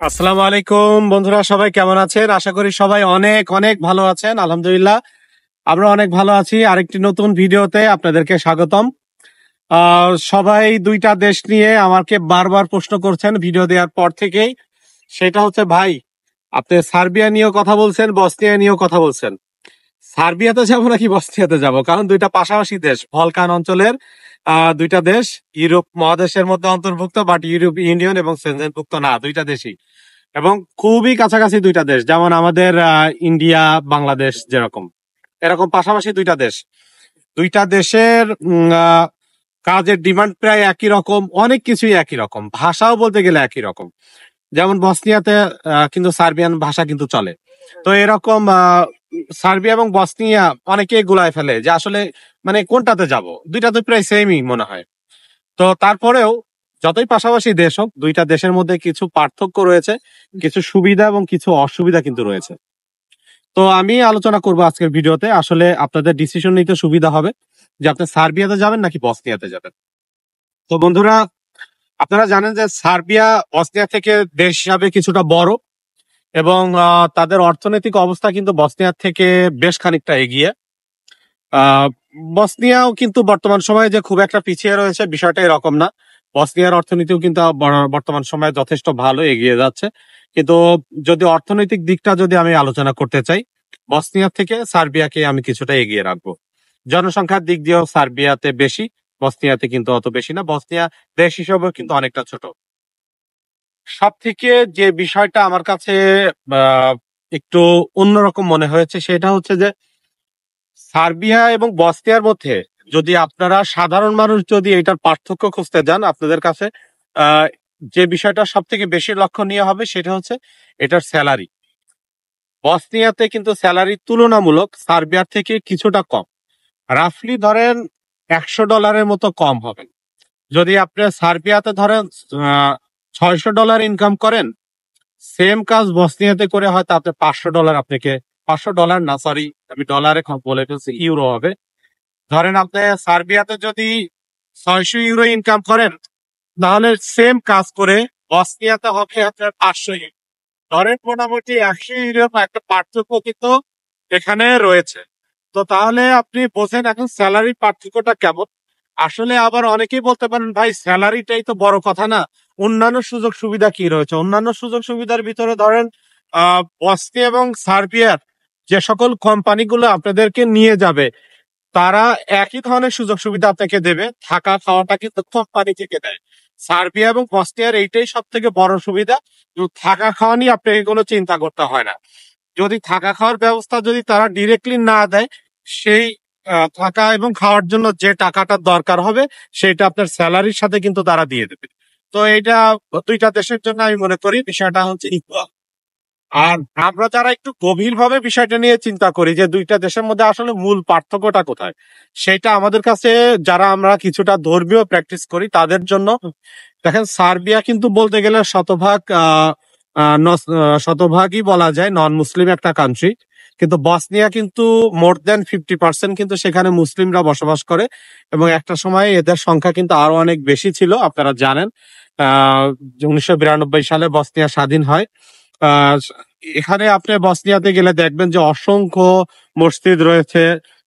আসসালামু আলাইকুম বন্ধুরা, সবাই কেমন আছেন? আশা করি সবাই অনেক অনেক ভালো আছেন। আলহামদুলিল্লাহ, আমরা অনেক ভালো আছি। আরেকটি নতুন ভিডিওতে আপনাদেরকে স্বাগতম। সবাই দুইটা দেশ নিয়ে আমাকে বারবার প্রশ্ন করছেন ভিডিও দেওয়ার পর থেকেই। সেটা হচ্ছে, ভাই আপনি সার্বিয়া নিয়েও কথা বলছেন, বসনিয়া নিয়েও কথা বলছেন। সার্বিয়াতে যাব নাকি বসনিয়াতে যাব? কারণ দুইটা পাশাপাশি দেশ, বলকান অঞ্চলের দুইটা দেশ, ইউরোপ মহাদেশের মধ্যে অন্তর্ভুক্ত, বাট ইউরোপ ইউনিয়ন এবং সেনজেনভুক্ত না, দুইটা দেশই। এবং খুবই কাছাকাছি দুইটা দেশ, যেমন আমাদের ইন্ডিয়া বাংলাদেশ যেরকম, এরকম পাশাপাশি দুইটা দেশ। দুইটা দেশের কাজের ডিমান্ড প্রায় একই রকম, অনেক কিছুই একই রকম, ভাষাও বলতে গেলে একই রকম। যেমন বসনিয়াতে কিন্তু সার্বিয়ান ভাষা কিন্তু চলে। তো এরকম সার্বিয়া এবং বসনিয়া অনেকে গুলায় ফেলে যে আসলে মানে কোনটাতে যাব, দুইটা তো প্রায় সেমই মনে হয়। তো তারপরেও যতই পাশাপাশি দেশ হোক, দুইটা দেশের মধ্যে কিছু পার্থক্য রয়েছে, কিছু সুবিধা এবং কিছু অসুবিধা কিন্তু রয়েছে। তো আমি আলোচনা করব আজকের ভিডিওতে, আসলে আপনাদের ডিসিশন নিতে সুবিধা হবে যে আপনি সার্বিয়াতে যাবেন নাকি বসনিয়াতে যাবেন। তো বন্ধুরা, আপনারা জানেন যে সার্বিয়া বসনিয়া থেকে দেশ হিসাবে কিছুটা বড়, এবং তাদের অর্থনৈতিক অবস্থা কিন্তু বসনিয়ার থেকে বেশ খানিকটা এগিয়ে। আহ বসনিয়াও কিন্তু বর্তমান সময়ে যে খুব একটা পিছিয়ে রয়েছে বিষয়টা এরকম না। বসনিয়ার অর্থনীতিও কিন্তু বর্তমান সময়ে যথেষ্ট ভালো এগিয়ে যাচ্ছে। কিন্তু যদি অর্থনৈতিক দিকটা যদি আমি আলোচনা করতে চাই, বসনিয়া থেকে সার্বিয়াকে আমি কিছুটা এগিয়ে রাখবো। জনসংখ্যার দিক দিয়েও সার্বিয়াতে বেশি, বসনিয়াতে কিন্তু অত বেশি না। বসনিয়া দেশ হিসেবেও কিন্তু অনেকটা ছোট। সব থেকে যে বিষয়টা আমার কাছে আহ একটু অন্যরকম মনে হয়েছে সেটা হচ্ছে যে সার্বিয়া এবং বসনিয়ার মধ্যে যদি আপনারা সাধারণ মানুষ যদি এটার পার্থক্য খুঁজতে যান, আপনাদের কাছে আহ, যে বিষয়টা সব থেকে বেশি লক্ষণীয় হবে সেটা হচ্ছে এটার স্যালারি। বসনিয়াতে কিন্তু স্যালারি তুলনামূলক সার্বিয়ার থেকে কিছুটা কম, রাফলি ধরেন $100 মতো কম হবে। যদি আপনি সার্বিয়াতে ধরেন $600 ইনকাম করেন, সেম কাজ বসনিয়াতে করে হয়তো আপনি $500 আপনাকে, $500 না, সরি আমি ডলারে বলে ফেলছি, ইউরো হবে। ধরেন আপনি সার্বিয়াতে যদি €600 ইনকাম করেন, তাহলে সেম কাজ করে বসনিয়াতে হবে আপনার €500। ধরেন মোটামুটি €100 একটা পার্থক্য কিন্তু এখানে রয়েছে। তো তাহলে আপনি বোঝেন এখন স্যালারি পার্থক্যটা কেমন। আসলে আবার অনেকেই বলতে পারেন, ভাই স্যালারিটাই তো বড় কথা না, অন্যান্য সুযোগ সুবিধা কি রয়েছে? অন্যান্য সুযোগ সুবিধার ভিতরে ধরেন বসনিয়া এবং সার্বিয়ার যে সকল কোম্পানিগুলো আপনাদেরকে নিয়ে যাবে, তারা একই ধরনের সুযোগ সুবিধা আপনাকে দেবে, থাকা খাওয়াটা কিন্তু কোম্পানি থেকে দেয়। সার্বিয়া এবং বসনিয়ার এইটাই সব থেকে বড় সুবিধা, থাকা খাওয়া নিয়ে আপনাকে কোনো চিন্তা করতে হয় না। যদি থাকা খাওয়ার ব্যবস্থা যদি তারা ডিরেক্টলি না দেয়, সেই থাকা এবং খাওয়ার জন্য যে টাকাটা দরকার হবে সেটা আপনার স্যালারির সাথে কিন্তু তারা দিয়ে দেবে। তো এটা দুইটা দেশের জন্য আমি মনে করি বিষয়টা হচ্ছে ইকুয়াল। আর আমরা যারা একটু গভীরভাবে বিষয়টা নিয়ে চিন্তা করি যে দুইটা দেশের মধ্যে আসলে মূল পার্থক্যটা কোথায়, সেটা আমাদের কাছে, যারা আমরা কিছুটা ধর্মীয় প্র্যাকটিস করি তাদের জন্য, দেখেন সার্বিয়া কিন্তু বলতে গেলে শতভাগ শতভাগই বলা যায় নন মুসলিম একটা কান্ট্রি। কিন্তু বসনিয়া কিন্তু মোর দেন 50% কিন্তু সেখানে মুসলিমরা বসবাস করে, এবং একটা সময় এদের সংখ্যা কিন্তু আরো অনেক বেশি ছিল, আপনারা জানেন। 1992 সালে বসনিয়া স্বাধীন হয়। আহ এখানে আপনি বসনিয়াতে গেলে দেখবেন যে অসংখ্য মসজিদ রয়েছে,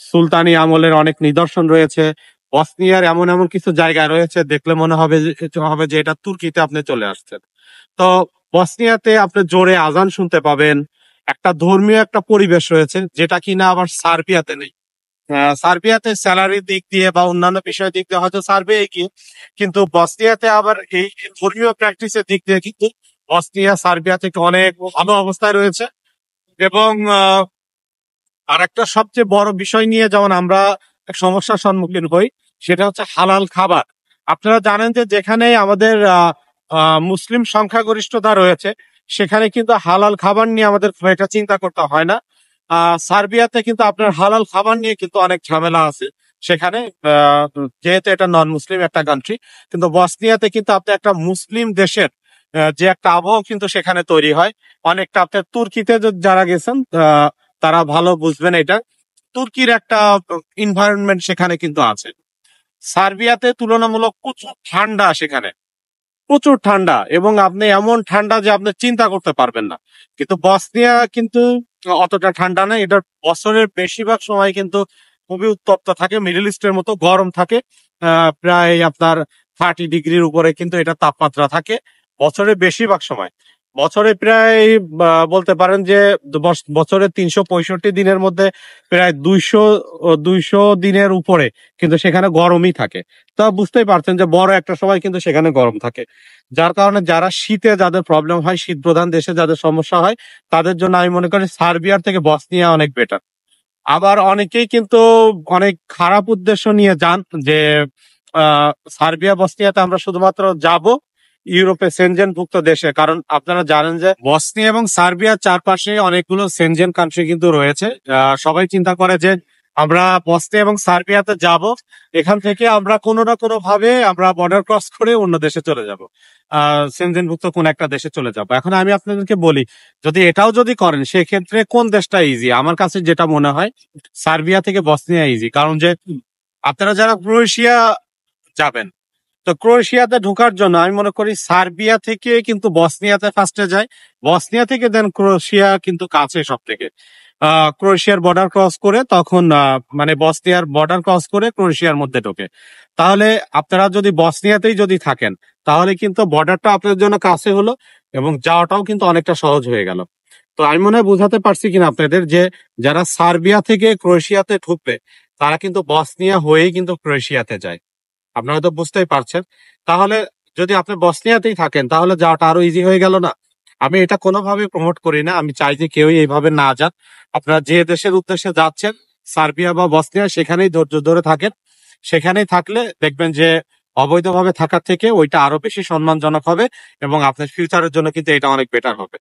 সুলতানি আমলের অনেক নিদর্শন রয়েছে। বসনিয়ার এমন এমন কিছু জায়গা রয়েছে দেখলে মনে হবে যে এটা তুর্কিতে আপনি চলে আসছেন। তো বসনিয়াতে আপনি জোরে আজান শুনতে পাবেন, একটা ধর্মীয় একটা পরিবেশ রয়েছে যেটা কিনা আবার সার্বিয়াতে নেই। সার্বিয়াতে স্যালারির দিক দিয়ে বা অন্যান্য বিষয়ের দিক দিয়ে হয়তো সার্বিয়া এগিয়ে, কিন্তু বসনিয়াতে আবার এই ধর্মীয় প্র্যাকটিসের দিক দিয়ে কিন্তু বসনিয়া সার্বিয়া থেকে অনেক ভালো অবস্থায় রয়েছে। এবং আর একটা সবচেয়ে বড় বিষয় নিয়ে যেমন আমরা এক সমস্যার সম্মুখীন হই, সেটা হচ্ছে হালাল খাবার। আপনারা জানেন যে যেখানে আমাদের মুসলিম সংখ্যাগরিষ্ঠতা রয়েছে, সেখানে কিন্তু হালাল খাবার নিয়ে আমাদের খুব একটা চিন্তা করতে হয় না। সার্বিয়াতে কিন্তু আপনার হালাল খাবার নিয়ে কিন্তু অনেক ঝামেলা আছে সেখানে, আহ, যেহেতু এটা নন মুসলিম একটা কান্ট্রি। কিন্তু বসনিয়াতে কিন্তু আপনি একটা মুসলিম দেশের যে একটা আবহাওয়া কিন্তু সেখানে তৈরি হয়, অনেকটা। আপনার তুর্কিতে যারা গেছেন তারা ভালো বুঝবেন এটা, তুর্কির একটা এনভায়রনমেন্ট সেখানে কিন্তু আছে। সার্বিয়াতে তুলনামূলক প্রচুর ঠান্ডা সেখানে, প্রচুর ঠান্ডা, এবং আপনি এমন ঠান্ডা যে আপনি চিন্তা করতে পারবেন না। কিন্তু বসনিয়া কিন্তু অতটা ঠান্ডা না, এটা বছরের বেশিরভাগ সময় কিন্তু খুবই উত্তপ্ত থাকে, মিডল ইস্টের মতো গরম থাকে। প্রায় আপনার 30 ডিগ্রির উপরে কিন্তু এটা তাপমাত্রা থাকে বছরের বেশিরভাগ সময়। বছরে প্রায় বলতে পারেন যে বছরে 365 দিনের মধ্যে প্রায় 200 দিনের উপরে কিন্তু সেখানে গরমই থাকে। তা বুঝতেই পারছেন যে বড় একটা সময় কিন্তু সেখানে গরম থাকে। যার কারণে যারা শীতে যাদের প্রবলেম হয়, শীত প্রধান দেশে যাদের সমস্যা হয়, তাদের জন্য আমি মনে করি সার্বিয়ার থেকে বসনিয়া অনেক বেটার। আবার অনেকেই কিন্তু অনেক খারাপ উদ্দেশ্য নিয়ে যান যে সার্বিয়া বসনিয়াতে আমরা শুধুমাত্র যাব ইউরোপে সেনজেনভুক্ত দেশে, কারণ আপনারা জানেন যে বসনিয়া এবং সার্বিয়ার চারপাশে অনেকগুলো সেনজেন কান্ট্রি কিন্তু রয়েছে। সবাই চিন্তা করে যে আমরা বসনিয়া এবং সার্বিয়াতে যাব, এখান থেকে আমরা কোনো না কোনো ভাবে আমরা বর্ডার ক্রস করে অন্য দেশে চলে যাব, সেনজেনভুক্ত কোন একটা দেশে চলে যাব। এখন আমি আপনাদেরকে বলি, যদি এটাও যদি করেন সেক্ষেত্রে কোন দেশটা ইজি? আমার কাছে যেটা মনে হয় সার্বিয়া থেকে বসনিয়া ইজি, কারণ যে আপনারা যারা ক্রোয়েশিয়া যাবেন, তো ক্রোয়েশিয়াতে ঢোকার জন্য আমি মনে করি সার্বিয়া থেকে কিন্তু বসনিয়াতে ফার্স্টে যায়, বসনিয়া থেকে দেন ক্রোয়েশিয়া কিন্তু কাছে সব থেকে। ক্রোয়েশিয়ার বর্ডার ক্রস করে তখন মানে বসনিয়ার বর্ডার ক্রস করে ক্রোয়েশিয়ার মধ্যে ঢোকে। তাহলে আপনারা যদি বসনিয়াতেই যদি থাকেন, তাহলে কিন্তু বর্ডারটা আপনাদের জন্য কাছে হলো এবং যাওয়াটাও কিন্তু অনেকটা সহজ হয়ে গেল। তো আমি মনে হয় বুঝাতে পারছি কিনা আপনাদের, যে যারা সার্বিয়া থেকে ক্রোয়েশিয়াতে ঢুকবে তারা কিন্তু বসনিয়া হয়েই কিন্তু ক্রোয়েশিয়াতে যায়। আপনারা তো বুঝতেই পারছেন। তাহলে যদি আপনি বসনিয়াতেই থাকেন তাহলে যাওয়াটা আরো ইজি হয়ে গেল না? আমি এটা কোনোভাবে প্রমোট করি না, আমি চাই যে কেউই এইভাবে না যান। আপনারা যে দেশের উদ্দেশ্যে যাচ্ছেন, সার্বিয়া বা বসনিয়া, সেখানেই ধৈর্য ধরে থাকেন। সেখানেই থাকলে দেখবেন যে অবৈধভাবে থাকার থেকে ওইটা আরো বেশি সম্মানজনক হবে, এবং আপনার ফিউচারের জন্য কিন্তু এটা অনেক বেটার হবে।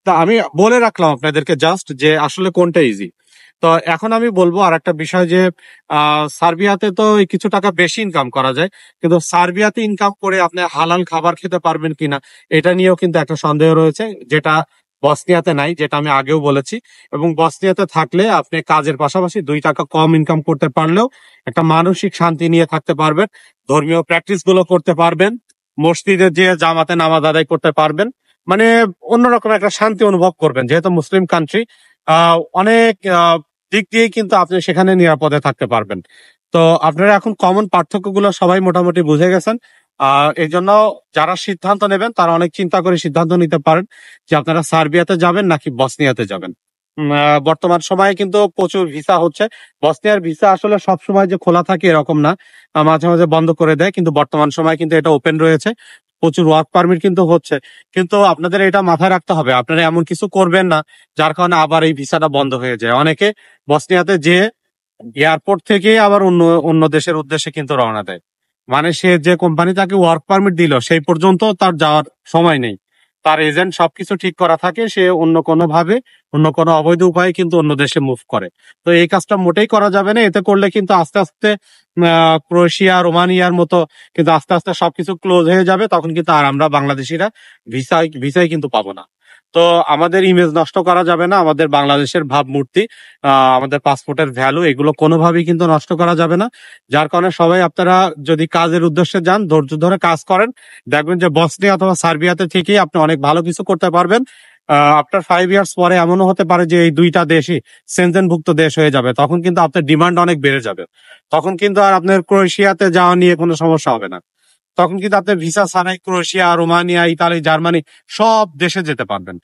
তা আমি বলে রাখলাম আপনাদেরকে জাস্ট যে আসলে কোনটা ইজি। তো এখন আমি বলবো আর একটা বিষয় যে সার্বিয়াতে তো এই কিছু টাকা বেশি ইনকাম করা যায়, কিন্তু সার্বিয়াতে ইনকাম করে আপনি হালাল খাবার খেতে পারবেন কিনা এটা নিয়েও কিন্তু একটা সন্দেহ রয়েছে, যেটা বসনিয়াতে নাই, যেটা আমি আগেও বলেছি। এবং বসনিয়াতে থাকলে আপনি কাজের পাশাপাশি 2 টাকা কম ইনকাম করতে পারলেও একটা মানসিক শান্তি নিয়ে থাকতে পারবেন, ধর্মীয় প্র্যাকটিস গুলো করতে পারবেন, মসজিদে যে জামাতে নামাজ আদায় করতে পারবেন, মানে অন্যরকম একটা শান্তি অনুভব করবেন। যেহেতু মুসলিম কান্ট্রি, অনেক দিক দিয়ে কিন্তু আপনি সেখানে নিরাপদে থাকতে পারবেন। তো আপনারা এখন কমন পার্থক্যগুলো সবাই মোটামুটি বুঝে গেছেন। এই জন্য যারা সিদ্ধান্ত নেবেন তারা অনেক চিন্তা করে সিদ্ধান্ত নিতে পারেন যে আপনারা সার্বিয়াতে যাবেন নাকি বসনিয়াতে যাবেন। বর্তমান সময়ে কিন্তু প্রচুর ভিসা হচ্ছে। বসনিয়ার ভিসা আসলে সব সময় যে খোলা থাকে এরকম না, মাঝে মাঝে বন্ধ করে দেয়, কিন্তু বর্তমান সময় কিন্তু এটা ওপেন রয়েছে, প্রচুর ওয়ার্ক পারমিট কিন্তু হচ্ছে। কিন্তু আপনাদের এটা মাথায় রাখতে হবে, আপনারা এমন কিছু করবেন না যার কারণে আবার এই ভিসাটা বন্ধ হয়ে যায়। অনেকে বসনিয়াতে যে এয়ারপোর্ট থেকে আবার অন্য অন্য দেশের উদ্দেশ্যে কিন্তু রওনা দেয়, মানে সে যে কোম্পানি তাকে ওয়ার্ক পারমিট দিল সেই পর্যন্ত তার যাওয়ার সময় নেই, তার এজেন্ট সবকিছু ঠিক করা থাকে, সে অন্য কোনো ভাবে অন্য কোনো অবৈধ উপায়ে কিন্তু অন্য দেশে মুভ করে। তো এই কাজটা মোটেই করা যাবে না, এতে করলে কিন্তু আস্তে আস্তে ক্রোয়েশিয়া রোমানিয়ার মতো কিন্তু আস্তে আস্তে সবকিছু ক্লোজ হয়ে যাবে, তখন কিন্তু আর আমরা বাংলাদেশিরা ভিসাই কিন্তু পাবো না। তো আমাদের ইমেজ নষ্ট করা যাবে না, আমাদের বাংলাদেশের ভাবমূর্তি, আমাদের পাসপোর্টের ভ্যালু, এগুলো কোনোভাবেই কিন্তু নষ্ট করা যাবে না। যার কারণে সবাই আপনারা যদি কাজের উদ্দেশ্যে যান, ধৈর্য ধরে কাজ করেন, দেখবেন যে বসনিয়া অথবা সার্বিয়াতে থেকেই আপনি অনেক ভালো কিছু করতে পারবেন। আফটার 5 ইয়ার্স পরে এমনও হতে পারে যে এই দুইটা দেশই সেনজেনভুক্ত দেশ হয়ে যাবে, তখন কিন্তু আপনার ডিমান্ড অনেক বেড়ে যাবে। তখন কিন্তু আর আপনার ক্রোয়েশিয়াতে যাওয়া নিয়ে কোনো সমস্যা হবে না। তখন কিন্তু আপনি ভিসা ছাড়াই ক্রোয়েশিয়া, রোমানিয়া, ইতালি, জার্মানি সব দেশে যেতে পারবেন।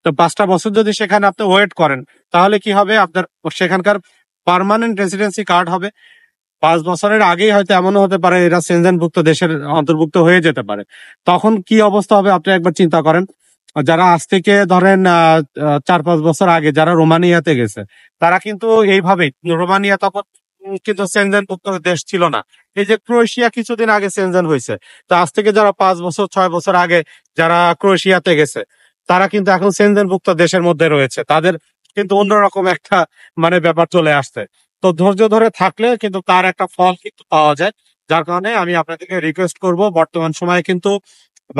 তো 5টা বছর যদি সেখানে আপনি ওয়েট করেন, তাহলে কি হবে, আপনার সেখানকার পার্মানেন্ট রেসিডেন্সি কার্ড হবে। 5 বছরের আগেই হয়তো এমনও হতে পারে এরা সেনজেনভুক্ত দেশের অন্তর্ভুক্ত হয়ে যেতে পারে। তখন কি অবস্থা হবে আপনি একবার চিন্তা করেন। যারা আজ থেকে ধরেন 4-5 বছর আগে যারা রোমানিয়াতে গেছে, তারা কিন্তু এইভাবেই, রোমানিয়া তখন কিন্তু সেনজেনভুক্ত দেশ ছিল না। এই যে ক্রোয়েশিয়া কিছুদিন আগে সেনজেন হয়েছে, তো আজ থেকে যারা 5 বছর 6 বছর আগে যারা ক্রোয়েশিয়াতে গেছে, তারা কিন্তু এখন সেনজেনভুক্ত দেশের মধ্যে রয়েছে, তাদের কিন্তু অন্যরকম একটা মানে ব্যাপার চলে আসছে। তো ধৈর্য ধরে থাকলে কিন্তু তার একটা ফল কিন্তু পাওয়া যায়। যার কারণে আমি আপনাদেরকে রিকোয়েস্ট করব, বর্তমান সময়ে কিন্তু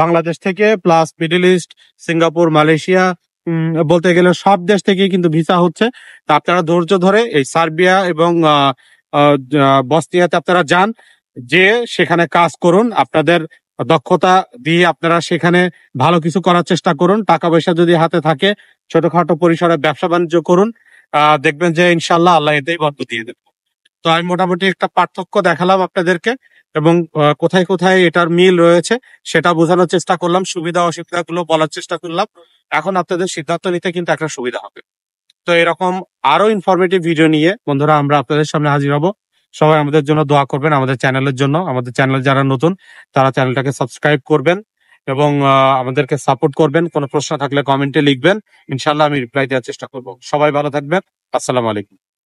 বাংলাদেশ থেকে plus middle east, Singapore, Malaysia, বলতে গেলে সব দেশ থেকে কিন্তু ভিসা হচ্ছে। তা আপনারা ধৈর্য ধরে এই সার্বিয়া এবং বসনিয়াতে আপনারা যান, যে সেখানে কাজ করুন, আপনাদের দক্ষতা দিয়ে আপনারা সেখানে ভালো কিছু করার চেষ্টা করুন। টাকা পয়সা যদি হাতে থাকে ছোটখাটো পরিসরে ব্যবসা বাণিজ্য করুন। দেখবেন যে ইনশাল্লাহ আল্লাহ এতেই বরকত দিয়ে দেবে। তো আমি মোটামুটি একটা পার্থক্য দেখালাম আপনাদেরকে, এবং কোথায় কোথায় এটার মিল রয়েছে সেটা বোঝানোর চেষ্টা করলাম, সুবিধা অসুবিধা গুলো বলার চেষ্টা করলাম। এখন আপনাদের সিদ্ধান্ত নিতে কিন্তু একটা সুবিধা হবে। তো এরকম আরো ইনফরমেটিভ ভিডিও নিয়ে বন্ধুরা আমরা আপনাদের সামনে হাজির হব। সবাই আমাদের জন্য দোয়া করবেন, আমাদের চ্যানেলের জন্য। আমাদের চ্যানেল যারা নতুন তারা চ্যানেলটাকে সাবস্ক্রাইব করবেন এবং আমাদেরকে সাপোর্ট করবেন। কোনো প্রশ্ন থাকলে কমেন্টে লিখবেন, ইনশাল্লাহ আমি রিপ্লাই দেওয়ার চেষ্টা করব। সবাই ভালো থাকবেন। আসসালামু আলাইকুম।